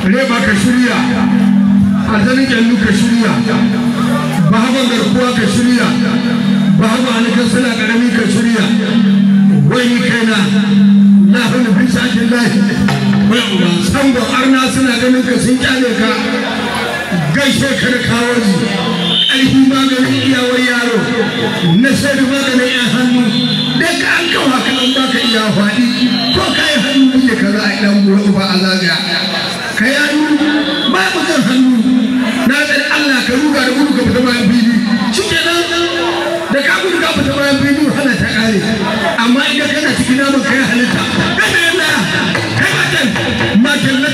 Reba ka shirya, azanin kyallu ka shirya, bahaban garkuwa ka shirya, bahaban alikan suna karami ka shirya, wani kaina na hannu bisa kin lahi, sango arna suna ganin ka sun kyale ka, gaishe ka da kawaji, ƙarfi maganin iyawar yaro, na shaidu maganin yan hannu, da ka an kawo haka an baka iya faɗi, ko ka yi hannu ne ka za a yi ɗan buru ba a zagaya. Ka yi hannu ba mu kan hannu na tsaye Allah ka ruga da gudu ka fita bayan fili shi ke nan da ka gudu ka fita bayan fili hana ta kare amma idan kana cikin naman kai halitta kai da yalla kai matan na